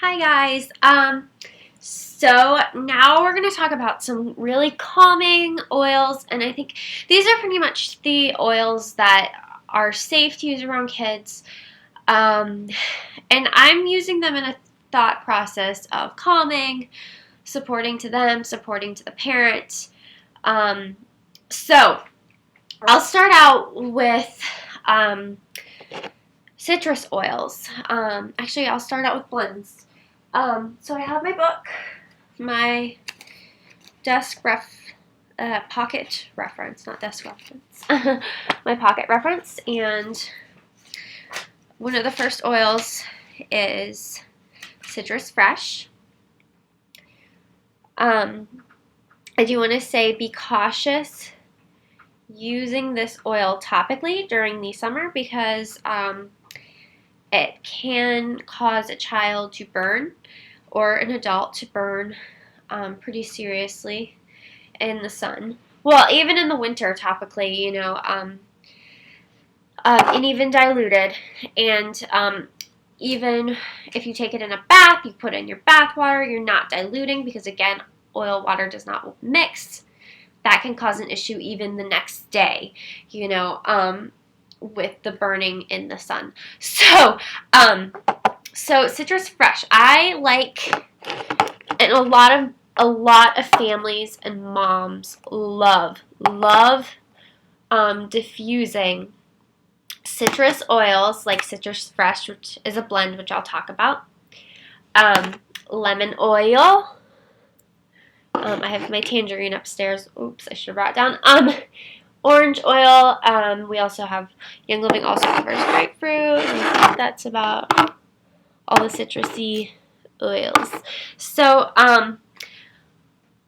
Hi guys. So now we're going to talk about some really calming oils, and I think these are pretty much the oils that are safe to use around kids. Um, and I'm using them in a thought process of calming, supporting to them, supporting to the parent. So I'll start out with citrus oils. Actually, I'll start out with blends. So I have my book, my pocket reference, not desk reference, my pocket reference, and one of the first oils is Citrus Fresh. I do want to say be cautious using this oil topically during the summer because it can cause a child to burn or an adult to burn pretty seriously in the sun. Well, even in the winter, topically, and even diluted. And even if you take it in a bath, you put it in your bath water, you're not diluting because, again, oil water does not mix. That can cause an issue even the next day, with the burning in the sun. So Citrus Fresh, I like, and a lot of families and moms love diffusing citrus oils like Citrus Fresh, which is a blend, which I'll talk about. Lemon oil. I have my tangerine upstairs. Oops, I should have brought it down. Orange oil. We also have Young Living also covers grapefruit. And that's about all the citrusy oils. So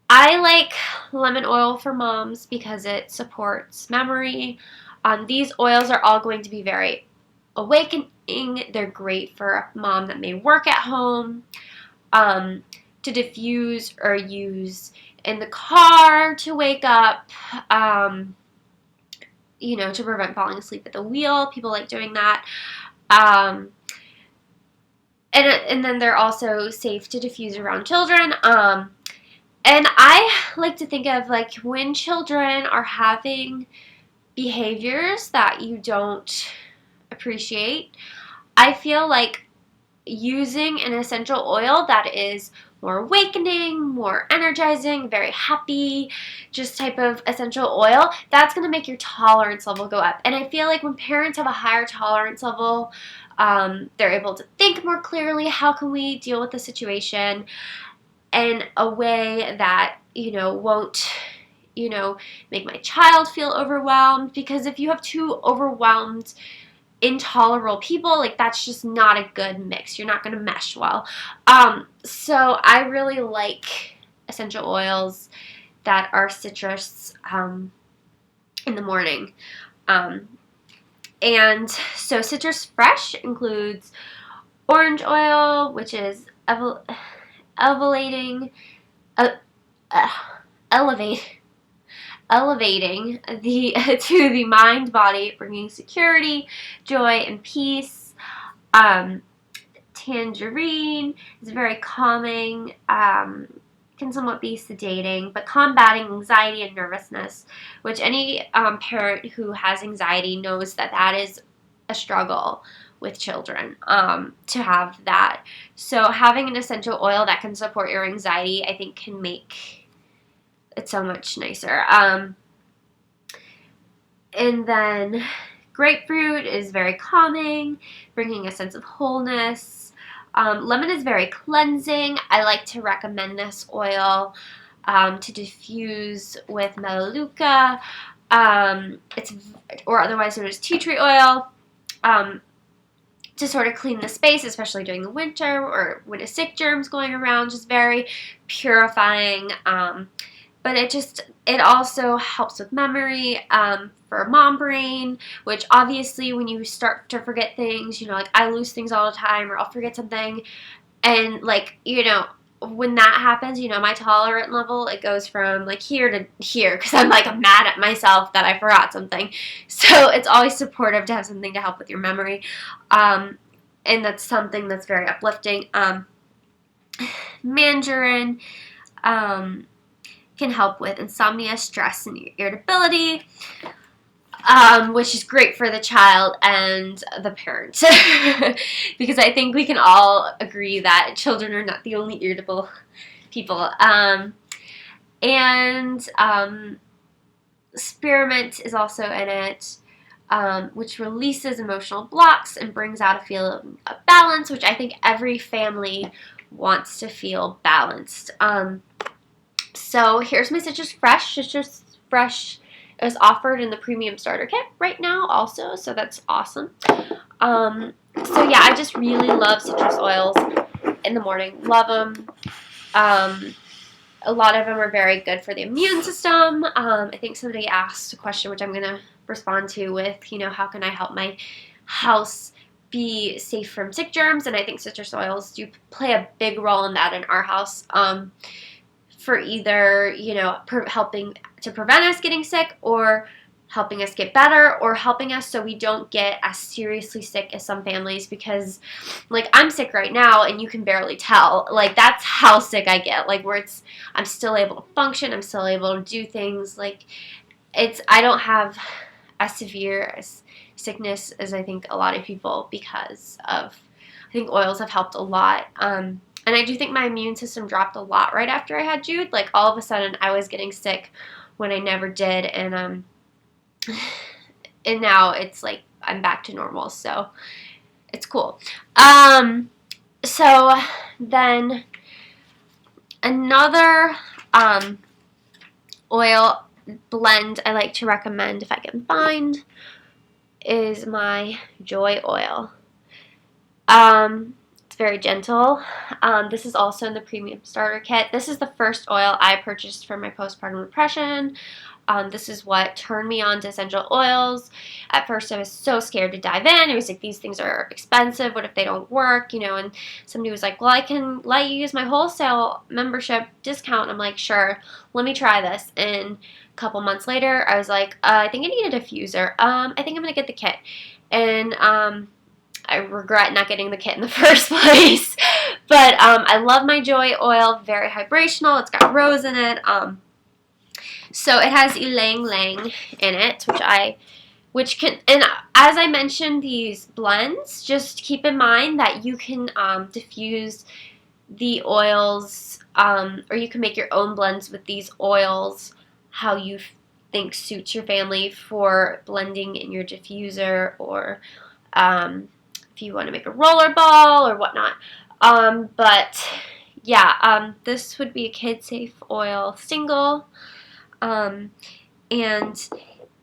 I like lemon oil for moms because it supports memory. These oils are all going to be very awakening. They're great for a mom that may work at home, to diffuse or use in the car to wake up, to prevent falling asleep at the wheel. People like doing that. And then they're also safe to diffuse around children. And I like to think of, like, when children are having behaviors that you don't appreciate, I feel like using an essential oil that is more awakening, more energizing, very happy, just type of essential oil, that's going to make your tolerance level go up. And I feel like when parents have a higher tolerance level, they're able to think more clearly. How can we deal with the situation in a way that, won't, make my child feel overwhelmed? Because if you have two overwhelmed, intolerable people, like, that's just not a good mix. You're not going to mesh well. So I really like essential oils that are citrus in the morning. And so Citrus Fresh includes orange oil, which is elevating the to the mind body, bringing security, joy, and peace. Tangerine is very calming, can somewhat be sedating, but combating anxiety and nervousness, which any parent who has anxiety knows that is a struggle with children, to have that. So having an essential oil that can support your anxiety, I think, can make it's so much nicer. And then grapefruit is very calming, bringing a sense of wholeness. Lemon is very cleansing. I like to recommend this oil to diffuse with melaleuca, or otherwise known as tea tree oil, to sort of clean the space, especially during the winter or when a sick germ's going around. Just very purifying. But it also helps with memory, for mom brain, which obviously when you start to forget things, like I lose things all the time, or I'll forget something, and when that happens, my tolerant level, it goes from like here to here, because I'm mad at myself that I forgot something. So it's always supportive to have something to help with your memory, and that's something that's very uplifting. Mandarin can help with insomnia, stress, and irritability, which is great for the child and the parent. Because I think we can all agree that children are not the only irritable people. And spearmint is also in it, which releases emotional blocks and brings out a feeling of balance, which I think every family wants to feel balanced. So here's my Citrus Fresh. Citrus Fresh is offered in the premium starter kit right now also, so that's awesome. So yeah, I just really love citrus oils in the morning. Love them. A lot of them are very good for the immune system. I think somebody asked a question, which I'm going to respond to with, how can I help my house be safe from sick germs? And I think citrus oils do play a big role in that in our house, for either, helping to prevent us getting sick, or helping us get better, or helping us so we don't get as seriously sick as some families, because I'm sick right now and you can barely tell. That's how sick I get, where I'm still able to function, I'm still able to do things. I don't have as severe as sickness as I think a lot of people, because of, I think oils have helped a lot. And I do think my immune system dropped a lot right after I had Jude. All of a sudden I was getting sick when I never did, and now it's I'm back to normal, so it's cool. So then another oil blend I like to recommend, if I can find, is my Joy oil. It's very gentle. This is also in the premium starter kit. This is the first oil I purchased for my postpartum depression. This is what turned me on to essential oils. At first, I was so scared to dive in. I was like, these things are expensive. What if they don't work? And somebody was like, well, I can let you use my wholesale membership discount. I'm like, sure, let me try this. And a couple months later, I was like, I think I need a diffuser. I think I'm going to get the kit. And I regret not getting the kit in the first place. But I love my Joy oil. Very vibrational. It's got rose in it. So it has ylang ylang in it, and as I mentioned, these blends, just keep in mind that you can diffuse the oils, or you can make your own blends with these oils, how you think suits your family for blending in your diffuser, or if you want to make a roller ball or whatnot. But yeah, this would be a kid-safe oil single. And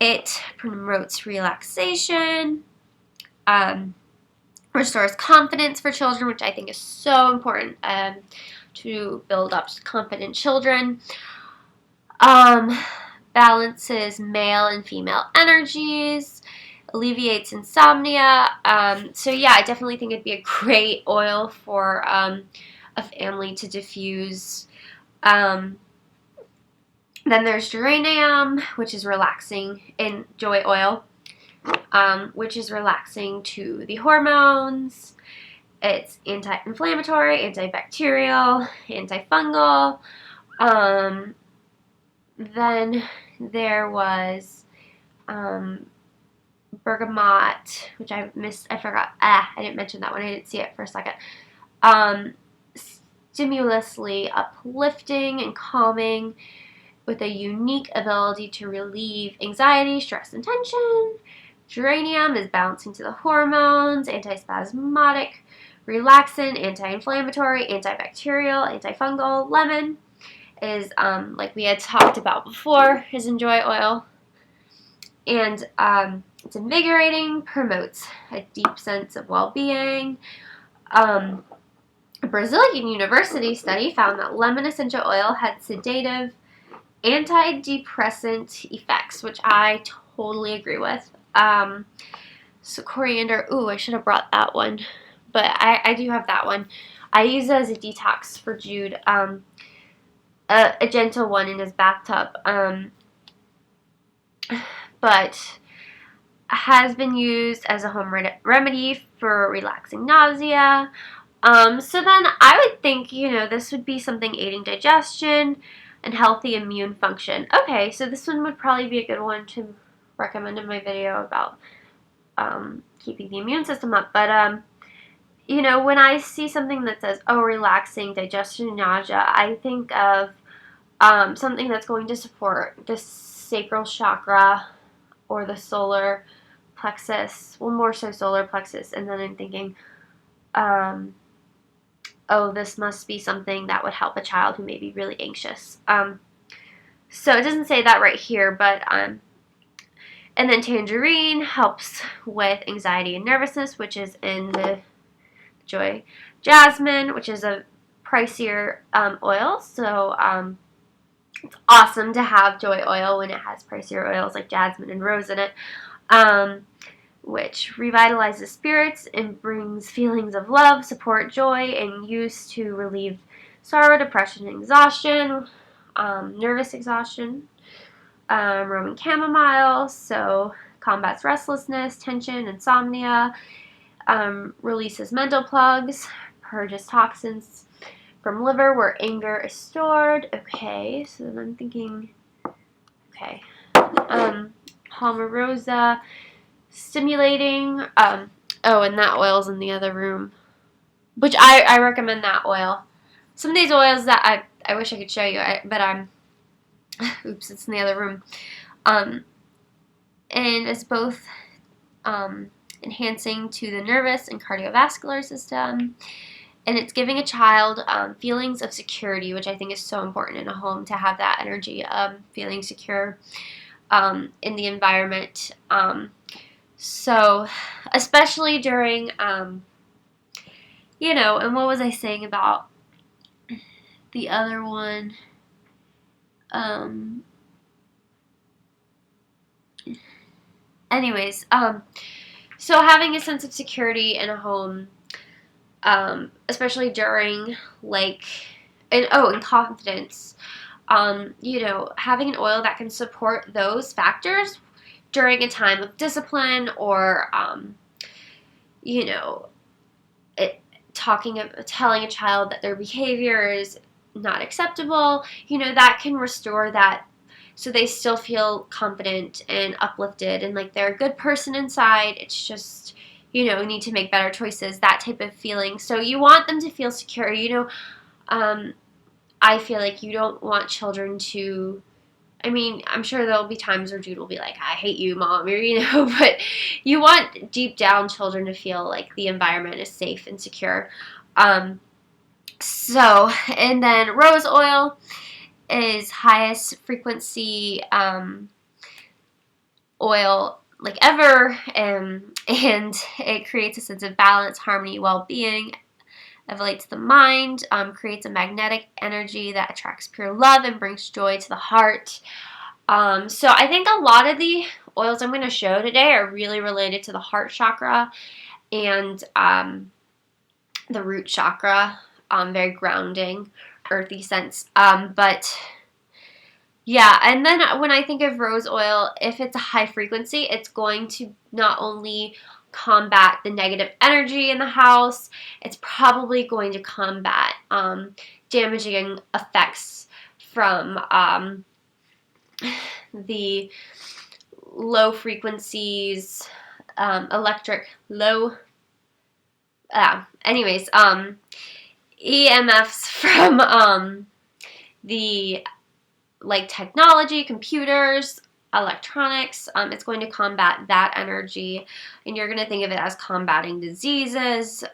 it promotes relaxation, restores confidence for children, which I think is so important to build up confident children, balances male and female energies, alleviates insomnia. So yeah, I definitely think it'd be a great oil for a family to diffuse. Then there's geranium, which is relaxing, in Joy oil, which is relaxing to the hormones. It's anti-inflammatory, antibacterial, antifungal. Then there was bergamot, which I missed. I forgot. I didn't mention that one. I didn't see it for a second. Stimulously uplifting and calming, with a unique ability to relieve anxiety, stress, and tension. Geranium is balancing to the hormones, antispasmodic, relaxant, anti-inflammatory, antibacterial, antifungal. Lemon is, like we had talked about before, is in Joy oil. And it's invigorating, promotes a deep sense of well-being. A Brazilian university study found that lemon essential oil had sedative, antidepressant effects, which I totally agree with. So coriander, I should have brought that one, but I do have that one. I use it as a detox for Jude, a gentle one in his bathtub, but has been used as a home remedy for relaxing nausea, So then I would think, this would be something aiding digestion and healthy immune function. Okay, so this one would probably be a good one to recommend in my video about keeping the immune system up. But, when I see something that says, oh, relaxing, digestion, nausea, I think of something that's going to support the sacral chakra or the solar plexus. Well, more so solar plexus. And then I'm thinking, oh, this must be something that would help a child who may be really anxious. So it doesn't say that right here, but and then tangerine helps with anxiety and nervousness, which is in the joy. Jasmine, which is a pricier oil, so it's awesome to have joy oil when it has pricier oils like jasmine and rose in it, which revitalizes spirits and brings feelings of love, support, joy, and used to relieve sorrow, depression, exhaustion, nervous exhaustion. Roman chamomile, so combats restlessness, tension, insomnia, releases mental plugs, purges toxins from liver where anger is stored. Okay, so then I'm thinking, okay, palmarosa, stimulating. Oh, and that oil's in the other room, which I recommend that oil. Some of these oils that I wish I could show you, but I'm, oops, it's in the other room. And it's both enhancing to the nervous and cardiovascular system. And it's giving a child feelings of security, which I think is so important in a home to have that energy of feeling secure in the environment. So, especially during, and what was I saying about the other one? Anyways, so having a sense of security in a home, especially during, and confidence, having an oil that can support those factors during a time of discipline or, telling a child that their behavior is not acceptable, that can restore that so they still feel confident and uplifted and like they're a good person inside. It's just, need to make better choices, that type of feeling. So you want them to feel secure. I feel like you don't want children to, I'm sure there'll be times where Jude will be like, I hate you, Mom, or, but you want deep down children to feel like the environment is safe and secure. And then rose oil is highest frequency oil like ever, and it creates a sense of balance, harmony, well-being, elevates the mind, creates a magnetic energy that attracts pure love and brings joy to the heart. So I think a lot of the oils I'm going to show today are really related to the heart chakra and the root chakra, very grounding, earthy sense. But yeah, and then when I think of rose oil, if it's a high frequency, it's going to not only combat the negative energy in the house, it's probably going to combat damaging effects from the low frequencies, EMFs from the technology, computers, electronics. It's going to combat that energy, and you're going to think of it as combating diseases.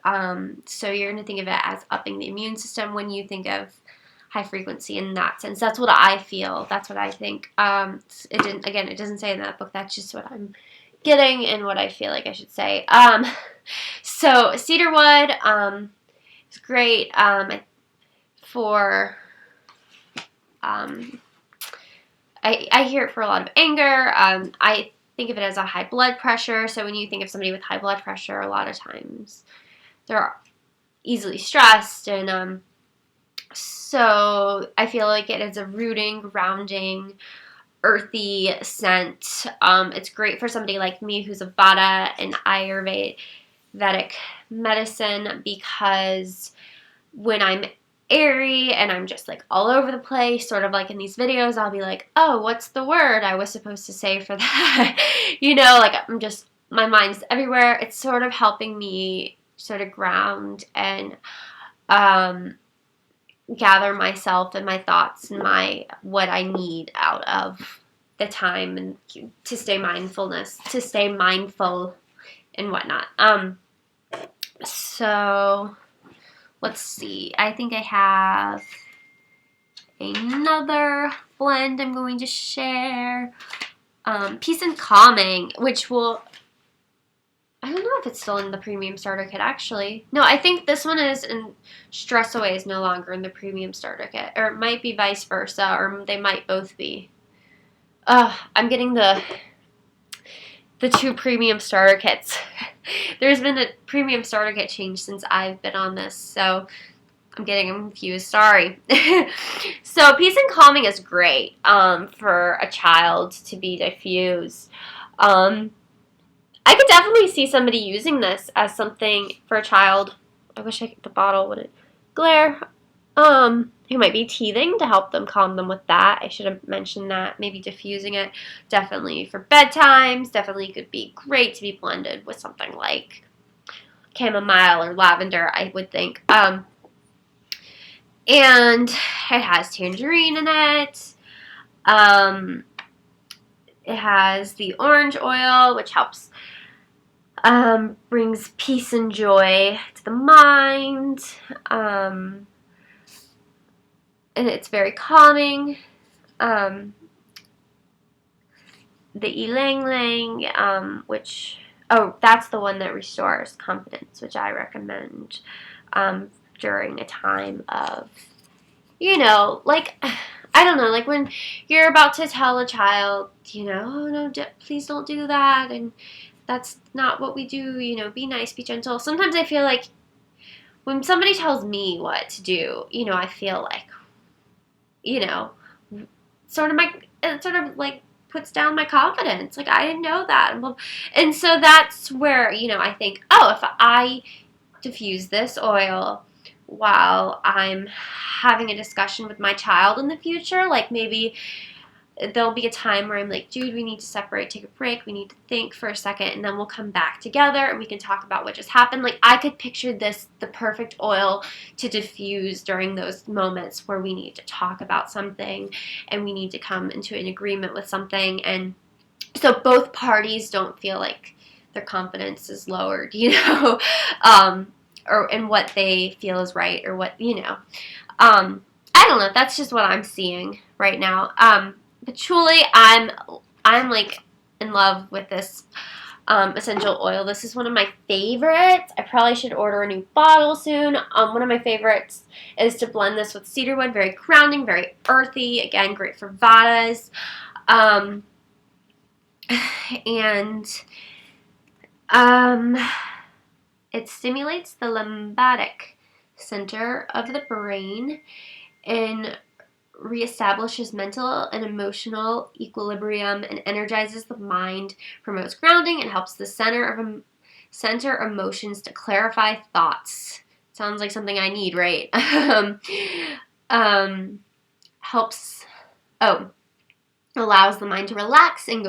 So you're going to think of it as upping the immune system when you think of high frequency in that sense. That's what I feel. That's what I think. It doesn't say in that book. That's just what I'm getting and what I feel like I should say. So cedarwood is great for. I hear it for a lot of anger. I think of it as a high blood pressure. So when you think of somebody with high blood pressure, a lot of times they're easily stressed. And so I feel like it is a rooting, grounding, earthy scent. It's great for somebody like me who's a Vata and Ayurvedic medicine because when I'm airy and I'm just like all over the place, sort of like in these videos, I'll be like, oh, what's the word I was supposed to say for that? Like my mind's everywhere. It's sort of helping me sort of ground and gather myself and my thoughts and what I need out of the time and to stay mindful and whatnot. So let's see. I think I have another blend I'm going to share. Peace and Calming, which I don't know if it's still in the premium starter kit, actually. No, I think this one is in Stress Away is no longer in the premium starter kit. Or it might be vice versa, or they might both be. I'm getting the two premium starter kits. There's been a premium starter kit change since I've been on this, so I'm getting confused. Sorry. So Peace and Calming is great for a child to be diffused. I could definitely see somebody using this as something for a child. I wish the bottle wouldn't glare. Who might be teething to help them calm them with that. I should have mentioned that. Maybe diffusing it. Definitely for bedtimes. Definitely could be great to be blended with something like chamomile or lavender, I would think. And it has tangerine in it. It has the orange oil, which helps brings peace and joy to the mind. And it's very calming. The Ylang Ylang, that's the one that restores confidence, which I recommend during a time of, I don't know, like when you're about to tell a child, oh no, please don't do that, and that's not what we do, be nice, be gentle. Sometimes I feel like when somebody tells me what to do, I feel like, sort of like puts down my confidence. Like, I didn't know that. And so that's where, I think, oh, if I diffuse this oil while I'm having a discussion with my child in the future, like maybe there'll be a time where I'm like, Jude, we need to separate, take a break, we need to think for a second, and then we'll come back together and we can talk about what just happened. Like, I could picture this, the perfect oil to diffuse during those moments where we need to talk about something and we need to come into an agreement with something, and so both parties don't feel like their confidence is lowered, or in what they feel is right, or what, I don't know, that's just what I'm seeing right now. But truly, I'm like in love with this essential oil. This is one of my favorites. I probably should order a new bottle soon. One of my favorites is to blend this with cedarwood. Very grounding, very earthy. Again, great for vadas. It stimulates the limbic center of the brain and reestablishes mental and emotional equilibrium and energizes the mind, promotes grounding, and helps the center emotions to clarify thoughts. Sounds like something I need, right? Allows the mind to relax and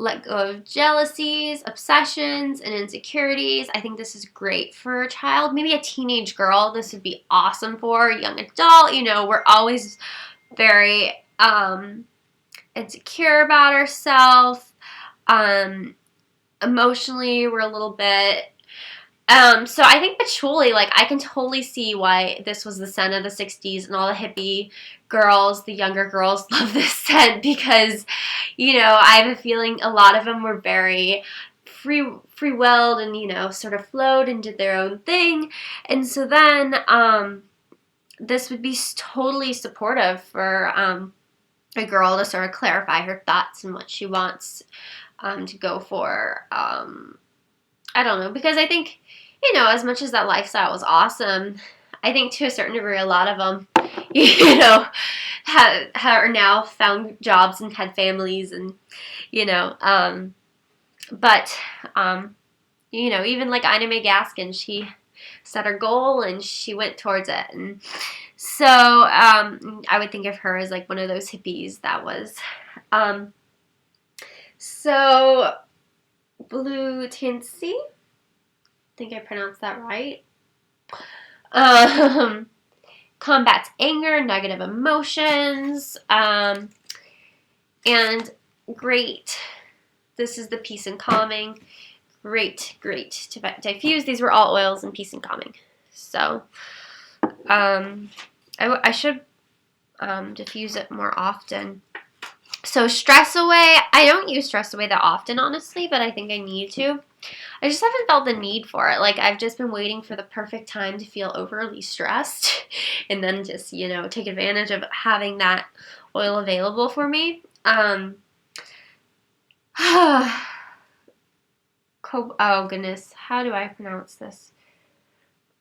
let go of jealousies, obsessions, and insecurities. I think this is great for a child. Maybe a teenage girl this would be awesome for. A young adult, we're always very insecure about ourselves. Emotionally, we're a little bit... so I think patchouli, like, I can totally see why this was the scent of the 60s and all the hippie girls, the younger girls, love this scent because, I have a feeling a lot of them were very free-willed and, sort of flowed and did their own thing. And so then this would be totally supportive for a girl to sort of clarify her thoughts and what she wants to go for. I don't know, because I think, as much as that lifestyle was awesome, I think to a certain degree, a lot of them, are now found jobs and had families and, you know, even like Ina May Gaskin, she set her goal and she went towards it. And so I would think of her as like one of those hippies that was. So Blue Tinsy, I think I pronounced that right. Combats anger, negative emotions, and great. This is the peace and calming. Great to diffuse. These were all oils and peace and calming. So, I should diffuse it more often. So stress away. I don't use stress away that often, honestly, but I think I need to. I just haven't felt the need for it. Like, I've just been waiting for the perfect time to feel overly stressed and then just, you know, take advantage of having that oil available for me. Oh, goodness. How do I pronounce this?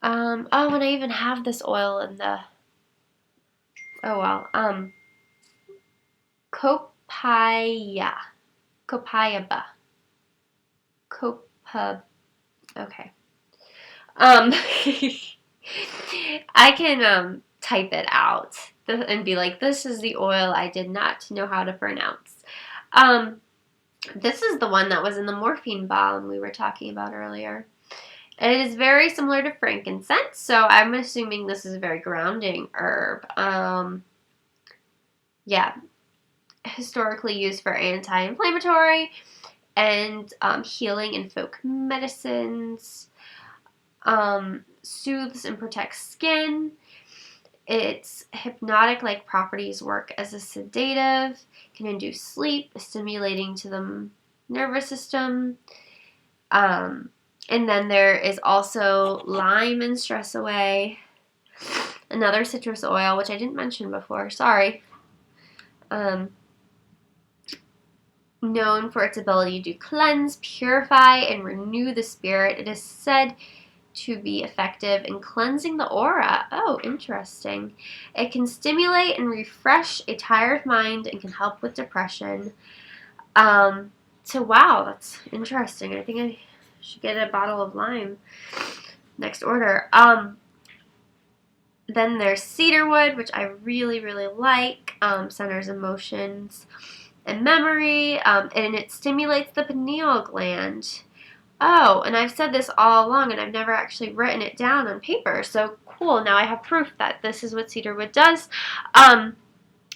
Oh, and I even have this oil in the... Oh, well. Copaiba. Okay. I can type it out and be like, this is the oil I did not know how to pronounce. This is the one that was in the morphine balm we were talking about earlier. It is very similar to frankincense, so I'm assuming this is a very grounding herb. Yeah, historically used for anti-inflammatory and healing in folk medicines. Soothes and protects skin. Its hypnotic-like properties work as a sedative, can induce sleep, stimulating to the nervous system. And then there is also lime and stress away. Another citrus oil, which I didn't mention before, sorry. Known for its ability to cleanse, purify, and renew the spirit. It is said to be effective in cleansing the aura. Oh, interesting. It can stimulate and refresh a tired mind and can help with depression. So wow, that's interesting. I think I should get a bottle of lime next order. Then there's cedarwood, which I really, really like. Centers emotions and memory, and it stimulates the pineal gland. Oh, and I've said this all along, and I've never actually written it down on paper. So cool, now I have proof that this is what cedarwood does.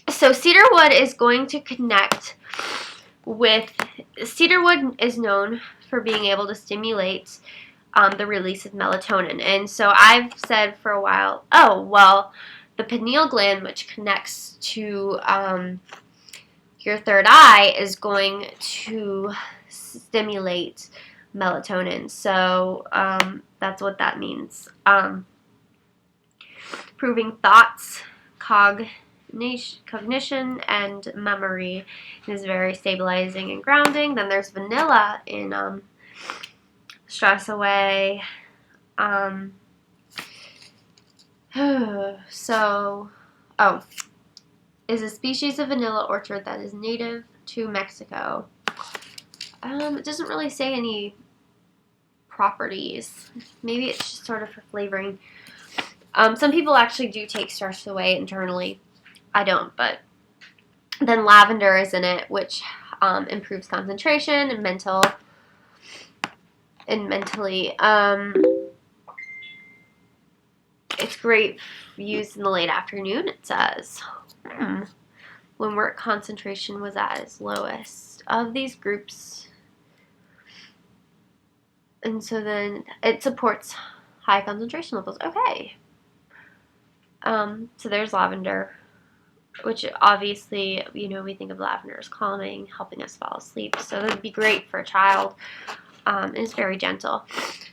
So cedarwood is going to connect with... Cedarwood is known for being able to stimulate the release of melatonin. And so I've said for a while, oh, well, the pineal gland, which connects to your third eye, is going to stimulate melatonin. So that's what that means. Improving thoughts, cognition, and memory. It is very stabilizing and grounding. Then there's vanilla in stress away. Is a species of vanilla orchard that is native to Mexico. It doesn't really say any properties. Maybe it's just sort of for flavoring. Some people actually do take stress away internally. I don't, but then lavender is in it, which improves concentration and mentally. It's great used in the late afternoon, it says. When work concentration was at its lowest of these groups. And so then it supports high concentration levels. Okay. So there's lavender, which obviously, you know, we think of lavender as calming, helping us fall asleep. So that would be great for a child. It's very gentle.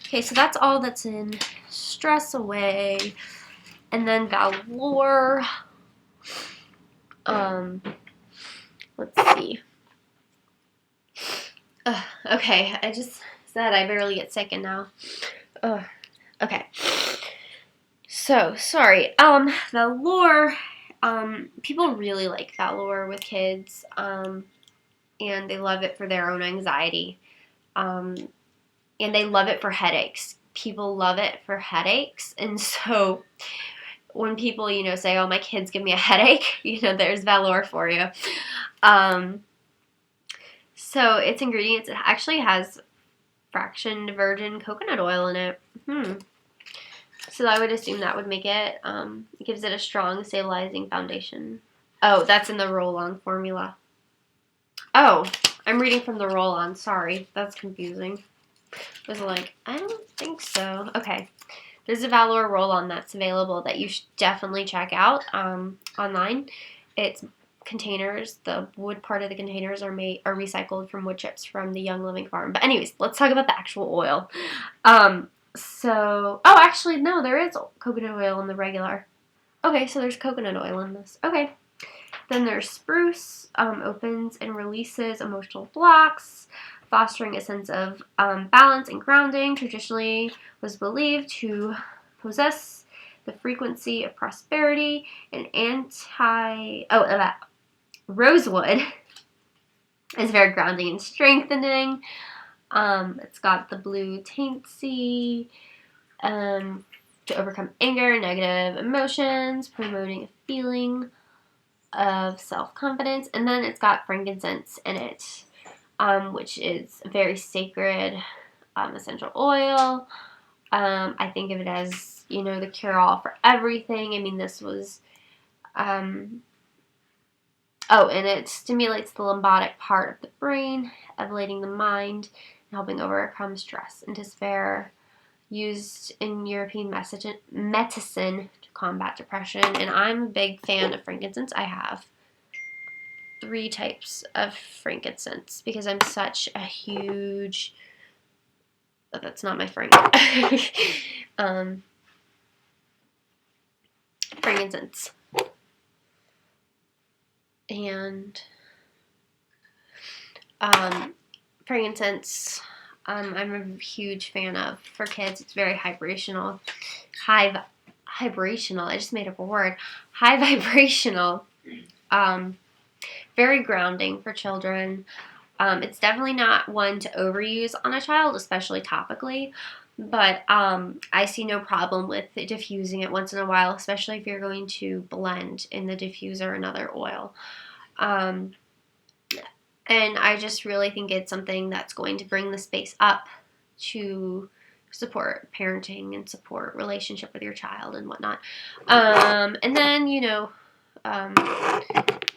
Okay, so that's all that's in stress away. And then Valor. Let's see. Okay, I just said I barely get sick and now. Okay. So, sorry. Valor, people really like Valor with kids, and they love it for their own anxiety. and they love it for headaches. People love it for headaches, and so when people, say, oh, my kids give me a headache, there's Valor for you. So its ingredients, it actually has fractioned virgin coconut oil in it. So I would assume that would make it, it gives it a strong stabilizing foundation. Oh, that's in the roll-on formula. Oh, I'm reading from the roll-on. Sorry, that's confusing. I was like, I don't think so. Okay. There's a Valor roll-on that's available that you should definitely check out online. It's containers. The wood part of the containers are recycled from wood chips from the Young Living Farm. But anyways, let's talk about the actual oil. Actually, no, there is coconut oil in the regular. Okay, so there's coconut oil in this. Okay. Then there's spruce, opens and releases emotional blocks, fostering a sense of balance and grounding. Traditionally was believed to possess the frequency of prosperity and rosewood is very grounding and strengthening. It's got the blue tansy to overcome anger, negative emotions, promoting a feeling of self-confidence. And then it's got frankincense in it, which is a very sacred essential oil. I think of it as, the cure-all for everything. I mean, this was, and it stimulates the limbic part of the brain, elevating the mind, and helping overcome stress and despair. Used in European medicine to combat depression. And I'm a big fan of frankincense. I have 3 types of frankincense because I'm such a huge... Oh, that's not my frank. Frankincense. And frankincense, I'm a huge fan of for kids. It's very vibrational. Vibrational. I just made up a word. High vibrational. Very grounding for children. It's definitely not one to overuse on a child, especially topically. But I see no problem with diffusing it once in a while, especially if you're going to blend in the diffuser another oil. And I just really think it's something that's going to bring the space up to support parenting and support relationship with your child and whatnot. And then,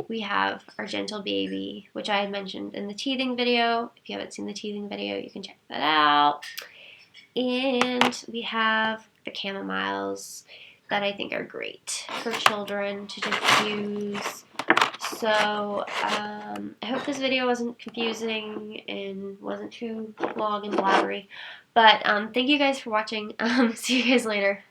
we have our gentle baby, which I had mentioned in the teething video. If you haven't seen the teething video, you can check that out. And we have the chamomiles that I think are great for children to diffuse. So, I hope this video wasn't confusing and wasn't too long and blabbery. But, thank you guys for watching. See you guys later.